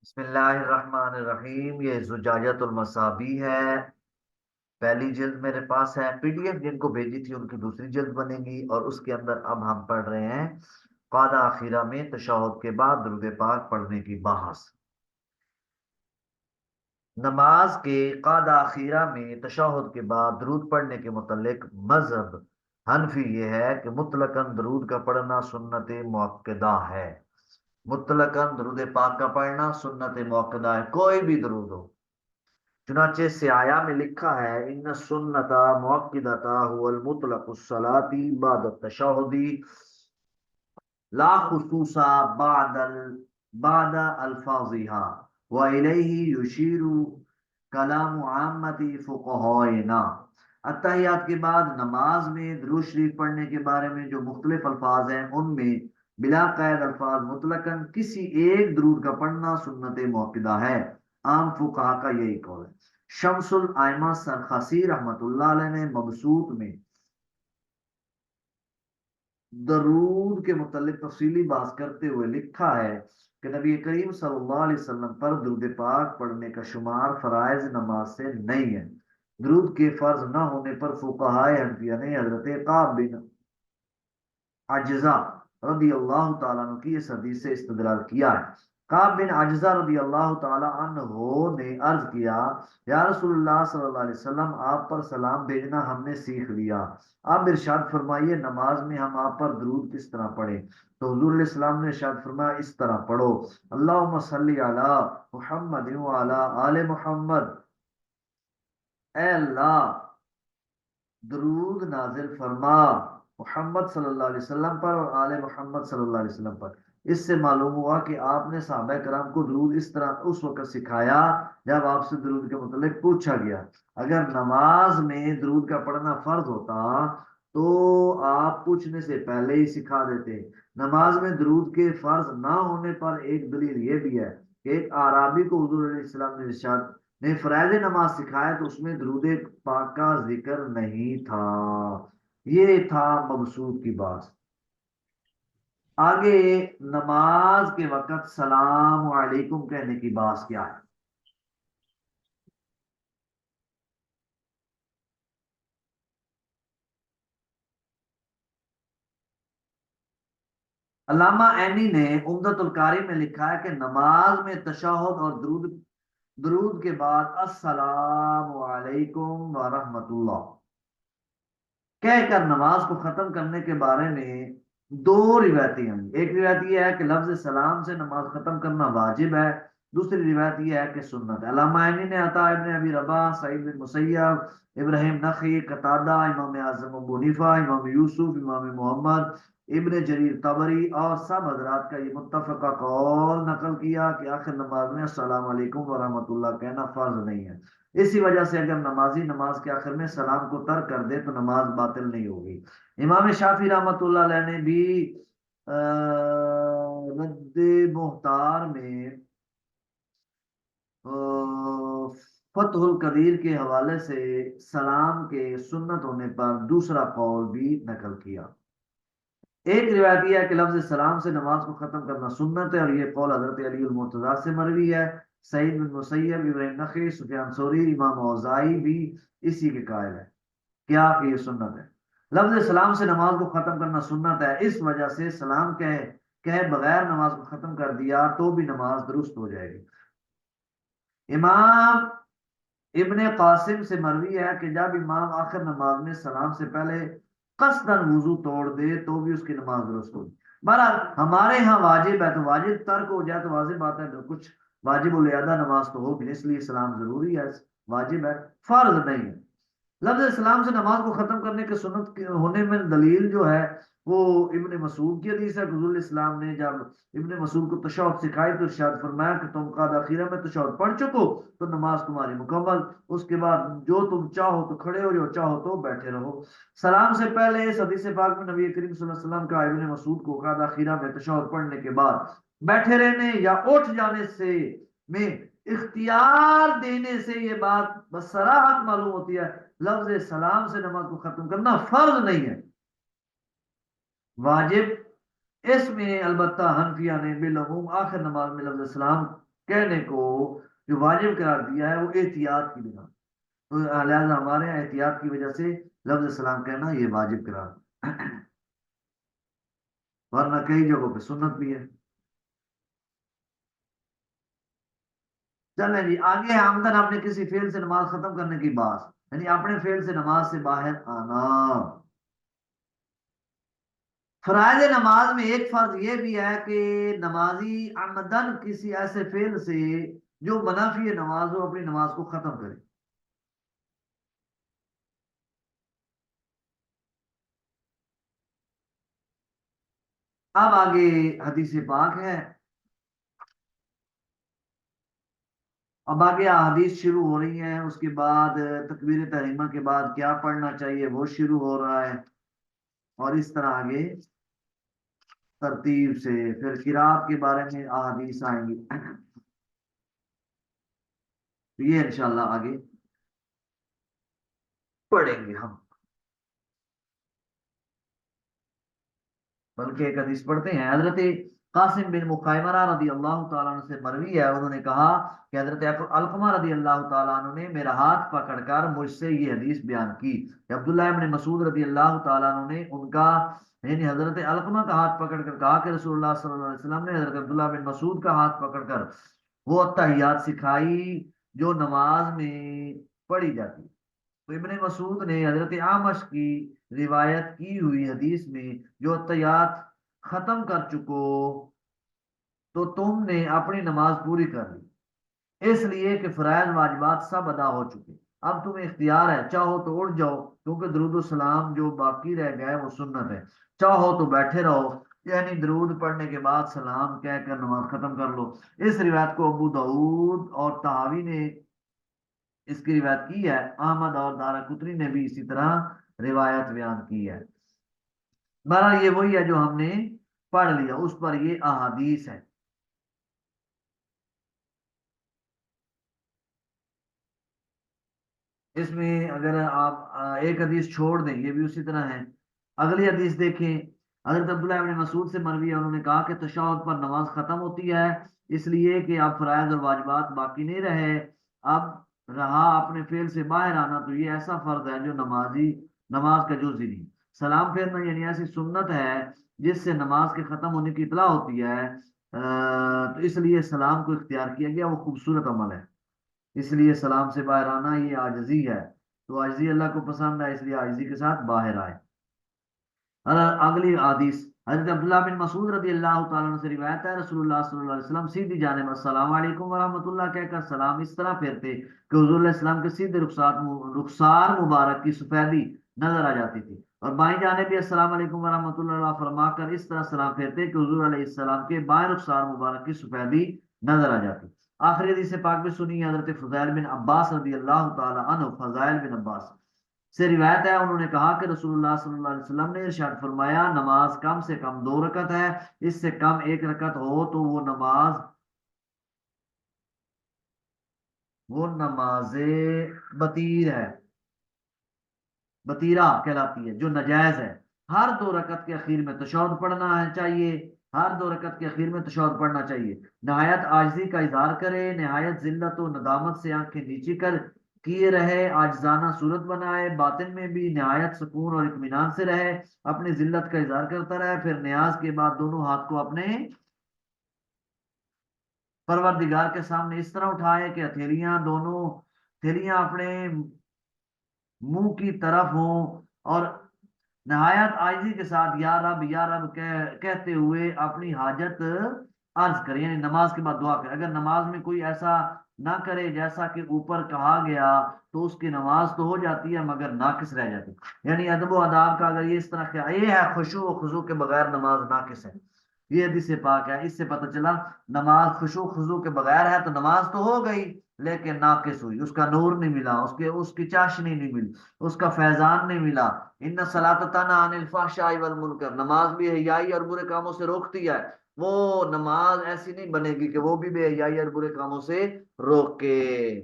بسم اللہ الرحمن الرحیم۔ یہ زجاجت المصابیح ہے، پہلی جلد میرے پاس ہے۔ پی ڈی ایف جن کو بھیجی تھی ان کی دوسری جلد بنے گی، اور اس کے اندر اب ہم پڑھ رہے ہیں قاعدہ اخیرہ میں تشہد کے بعد درود پاک پڑھنے کی بحث۔ نماز کے قاعدہ اخیرہ میں تشہد کے بعد درود پڑھنے کے متعلق مذہب حنفی یہ ہے کہ مطلقاً درود کا پڑھنا سنت مؤکدہ ہے۔ مطلقاً درود پاک کا پڑھنا سنت مؤکدہ ہے، کوئی بھی درود ہو۔ چنانچہ سیایا میں لکھا ہے ان سنتا مؤکدتا هو المطلق الصلاۃ بعد التشہد لا خصوصا بعد الفاظها والیہ یشیر کلام عامت فقہائنا۔ اتحیات کے بعد نماز میں درود شریف پڑھنے کے بارے میں جو مختلف الفاظ ہیں ان میں بلا قید الفاظ مطلقاً کسی ایک درود کا پڑھنا سنت مؤکدہ ہے۔ عام فقہا کا یہی قول ہے۔ شمس الائمہ سرخسی رحمت اللہ علیہ نے مبسوط میں درود کے متعلق تفصیلی بات کرتے ہوئے لکھا ہے کہ نبی کریم صلی اللہ علیہ وسلم پر درود پاک پڑھنے کا شمار فرائض نماز سے نہیں ہے۔ درود کے فرض نہ ہونے پر فقہائے حنفیہ نے حضرت کعب بن عجزہ رضی اللہ تعالیٰ عنہ کی اس حدیث سے استدلال کیا ہے۔ کعب بن عجزہ رضی اللہ تعالیٰ عنہ نے عرض کیا، یا رسول اللہ صلی اللہ علیہ وسلم، آپ پر سلام بھیجنا ہم نے سیکھ لیا، آپ ارشاد فرمائیے نماز میں ہم آپ پر درود کس طرح پڑھیں؟ تو حضور علیہ السلام نے ارشاد فرمایا اس طرح پڑھو، اللہم صلی علی محمد وعلی آل محمد، اے اللہ درود نازل فرما محمد صلی اللہ علیہ وسلم پر اور آل محمد صلی اللہ علیہ وسلم پر۔ اس سے معلوم ہوا کہ آپ نے صحابہ کرام کو درود اس طرح اس وقت سکھایا جب آپ سے درود کے متعلق پوچھا گیا۔ اگر نماز میں درود کا پڑھنا فرض ہوتا تو آپ پوچھنے سے پہلے ہی سکھا دیتے۔ نماز میں درود کے فرض نہ ہونے پر ایک دلیل یہ بھی ہے کہ ایک اعرابی کو حضور علیہ السلام نے ارشاد نے فرائض نماز سکھایا تو اس میں درود پاک کا ذکر نہیں تھا۔ یہ تھا مبسوط کی بات۔ آگے نماز کے وقت سلام علیکم کہنے کی بات کیا ہے؟ علامہ عینی نے عمدۃ القاری میں لکھا ہے کہ نماز میں تشہد اور درود کے بعد السلام علیکم ورحمۃ اللہ کہہ کر نماز کو ختم کرنے کے بارے میں دو روایتیں ہیں۔ ایک روایت یہ ہے کہ لفظ سلام سے نماز ختم کرنا واجب ہے، دوسری روایت یہ ہے کہ سنت ہے۔ علامہ عینی نے عطا ابن ابی رباح، سعید بن مسیب، ابراہیم نخعی، قتادہ، امام اعظم ابو حنیفہ، امام یوسف، امام محمد، ابن جریر طبری اور سب حضرات کا یہ متفقہ قول نقل کیا کہ آخر نماز میں السلام علیکم ورحمۃ اللہ کہنا فرض نہیں ہے۔ اسی وجہ سے اگر نمازی نماز کے آخر میں سلام کو ترک کر دے تو نماز باطل نہیں ہوگی۔ امام شافعی رحمۃ اللہ علیہ نے بھی رد محتار میں فتح القدیر کے حوالے سے سلام کے سنت ہونے پر دوسرا قول بھی نقل کیا۔ ایک روایت یہ ہے کہ لفظ سلام سے نماز کو ختم کرنا سنت ہے، اور یہ قول حضرت علی المرتضیٰ سے مروی ہے۔ سعید بن مسیب، ابراہیم نخعی، سفیان ثوری، امام اوزاعی بھی اسی کے قائل ہے کیا کہ یہ سنت ہے۔ لفظ سلام سے نماز کو ختم کرنا سنت ہے، اس وجہ سے سلام کہے بغیر نماز کو ختم کر دیا تو بھی نماز درست ہو جائے گی۔ امام ابن قاسم سے مروی ہے کہ جب امام آخر نماز میں سلام سے پہلے قصداً وضو توڑ دے تو بھی اس کی نماز درست ہوگی۔ بہرحال ہمارے ہاں واجب ہے تو واجب ترک ہو جائے تو واجب بات ہے، کچھ واجب الادا نماز تو ہوگی، اس لیے سلام ضروری ہے، واجب ہے، فرض نہیں ہے۔ لفظ سلام سے نماز کو ختم کرنے کے سنت ہونے میں دلیل جو ہے وہ ابن مسعود کی حدیث ہے۔ حضور الاسلام نے جب ابن مسعود کو تشہد سکھائی تو ارشاد فرمایا کہ تم قاعدہ اخیرہ میں تشہد پڑھ چکو تو نماز تمہاری مکمل، اس کے بعد جو تم چاہو تو کھڑے ہو جو چاہو تو بیٹھے رہو۔ سلام سے پہلے اس حدیث پاک میں نبی کریم صلی اللہ علیہ وسلم کا ابن مسعود کو قاعدہ اخیرہ میں تشہد پڑھنے کے بعد بیٹھے رہنے یا اٹھ جانے سے میں اختیار دینے سے یہ بات بصراحت معلوم ہوتی ہے لفظ سلام سے نماز کو ختم کرنا فرض نہیں ہے، واجب۔ اس میں البتہ حنفیہ نے بالعموم آخر نماز میں لفظ سلام कहने को जो वाजिब करार दिया है वो एहतियात की बिना, तो लिहाजा हमारे यहाँ एहतियात की वजह से लफ्ज सलाम कहना ये वाजिब करार, वरना कई जगहों पे सुन्नत भी है। चले जी आगे है, आमदन आपने किसी फेल से नमाज खत्म करने की बात, यानी अपने फेल से नमाज से बाहर आना। फराइज नमाज में एक फर्ज ये भी है कि नमाजी आमदन किसी ऐसे फेल से जो मनाफी नमाज हो अपनी नमाज को खत्म करे। अब आगे हदीस पाक है, अब आगे हदीस शुरू हो रही है, उसके बाद तकबीर तहरीमा के बाद क्या पढ़ना चाहिए वो शुरू हो रहा है, और इस तरह आगे तरतीब से फिर किरात के बारे में अहादीस आएंगी। तो ये इंशाल्लाह आगे पढ़ेंगे हम। बल्कि एक हदीस पढ़ते हैं, हजरत कासिम बिन मुखैमरा रदी अल्लाह तआला अन्हु से मरवी है, उन्होंने कहा कि हजरत अलकमा रदी अल्लाह तआला अन्हु ने मेरा हाथ पकड़कर मुझसे ये हदीस बयान की कि अब्दुल्लाह इब्न मसूद रदी अल्लाह तआला अन्हु ने उनका यानी हजरत अलकमा का हाथ पकड़कर कहा कि रसूलुल्लाह सल्लल्लाहु अलैहि वसल्लम ने हजरत अब्दुल्लाह बिन मसूद का हाथ पकड़कर वो अत्तहियात सिखाई जो नमाज में पढ़ी जाती है। तो इब्ने मसूद ने हजरत आमश की रिवायत की हुई हदीस में जो अत्तहियात खत्म कर चुको तो तुमने अपनी नमाज पूरी कर ली, इसलिए कि फराइज वाजिबात सब अदा हो चुके, अब तुम्हें इख्तियार है, चाहो तो उठ जाओ क्योंकि दरूद सलाम जो बाकी रह गया है वो सुन्नत है, चाहो तो बैठे रहो यानी दरूद पढ़ने के बाद सलाम कहकर नमाज खत्म कर लो। इस रिवायत को अबू दाऊद और तहावी ने इसकी रिवायत की है, अहमद और दारा ने भी इसी तरह रिवायत बयान की है। बहरहाल ये वही है जो हमने पढ़ लिया, उस पर ये अहादीस है। इसमें अगर आप एक हदीस छोड़ दें ये भी उसी तरह है। अगली हदीस देखें, हजरत अब्दुल्लाह इब्न मसूद से मरवी है, उन्होंने कहा कि तशahहुद पर नमाज खत्म होती है, इसलिए कि अब फराइज और वाजिबात बाकी नहीं रहे, अब रहा अपने फेल से बाहर आना, तो ये ऐसा फर्ज है जो नमाजी नमाज का जुज़ ही नहीं। सलाम फेरना यानी ऐसी सुन्नत है जिससे नमाज के खत्म होने की इतला होती है, तो इसलिए सलाम को इख्तियार किया गया, वो खूबसूरत अमल है, इसलिए सलाम से बाहर आना ये आजिज़ी है, तो आजिज़ी अल्लाह को पसंद है, इसलिए आजिज़ी के साथ बाहर आए। और अगली हदीस हजरत अब्दुल्लाह बिन मसूद रदी अल्लाह तआला अन्हु से रिवायत है, रसूलुल्लाह सल्लल्लाहु अलैहि वसल्लम सीधी जानिब अस्सलाम वालेकुम व रहमतुल्लाह कहकर सलाम इस तरह फेरते कि हुजूर अलैहि सलाम के सीधे रुखसार मुबारक की सफेदी नजर आ जाती थी, और बाईं जानिब भी अस्सलाम वालेकुम व रहमतुल्लाह फरमाकर इस तरह सलाम फेरते कि हुजूर अलैहि सलाम के बाएं रुखसार मुबारक की सफेदी नजर आ जाती। आखिरी हदीस पाक में सुनी हजरत फज़ैल बिन अब्बास रदी अल्लाह तआला अन्हु, फज़ैल बिन अब्बास से रिवायत है, उन्होंने कहा कि रसूलुल्लाह सल्लल्लाहु अलैहि वसल्लम ने इरशाद फरमाया नमाज कम से कम दो रकत है, इससे कम एक रकत हो तो वो नमाजे बतीर है, बतीरा कहलाती है जो नजायज है। हर दो रकत के अखीर में तशahहुद पढ़ना है चाहिए, हर दो रकत के अखीर में तशahहुद पढ़ना चाहिए, नहायत आजिज़ी का इजहार करे, नहायत जिल्लत और नदामत से आंखें नीची कर किए रहे, आजिजाना सूरत बनाए, बातिन में भी नहायत सुकून और इत्मीनान से रहे, अपनी जिल्लत का इजहार करता रहे, फिर न्याज के बाद दोनों हाथ को अपने परवरदिगार के सामने इस तरह उठाए कि हथेलियां अपने मुंह की तरफ हों, और नहायत आजिज़ी के साथ या रब कहते हुए अपनी हाजत अर्ज करे, यानी नमाज के बाद दुआ करे। अगर नमाज में कोई ऐसा ना करे जैसा कि ऊपर कहा गया तो उसकी नमाज तो हो जाती है मगर नाकिस रह जाती है, यानी अदब व अदाब का अगर ये इस तरह ख्याल ये है, खुशू व खुजू के बगैर नमाज नाकिस है। ये हदीस पाक है, इससे पता चला नमाज खुशू खुजू के बगैर है तो नमाज तो हो गई लेकिन नाकिस हुई, उसका नूर नहीं मिला, उसके उसकी चाशनी नहीं मिली, उसका फैजान नहीं मिला। इन सलात तना अनिल फहशाई वल मुनकर, नमाज भी हयाई और बुरे कामों से रोकती है, वो नमाज ऐसी नहीं बनेगी कि वो भी बेहयाई और बुरे कामों से रोके।